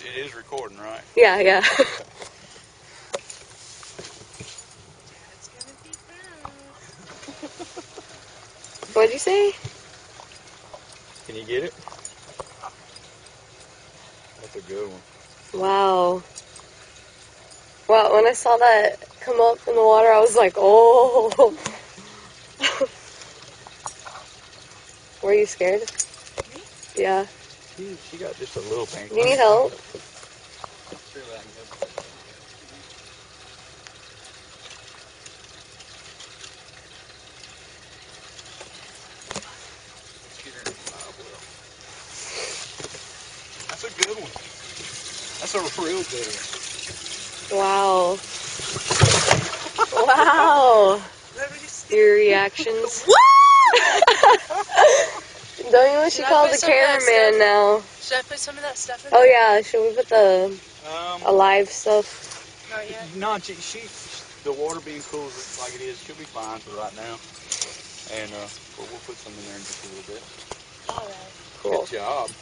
It is recording, right? Yeah, yeah. It's gonna be fun. What'd you say? Can you get it? That's a good one. Wow. Wow, when I saw that come up in the water, I was like, oh. Were you scared? Me? Yeah. She got just a little pain. Do you need help? Surely I can help you. Let's get her in the live well. That's a good one. That's a real good one. Wow. Wow. Your reactions. Don't you wish you Should I called put the some of that cameraman stuff? now? Should I put some of that stuff in Oh there? yeah, should we put the alive stuff? Not yet. No, the water being cool like it is, she'll be fine for right now. And we'll put some in there in just a little bit. Alright. Cool. Good job.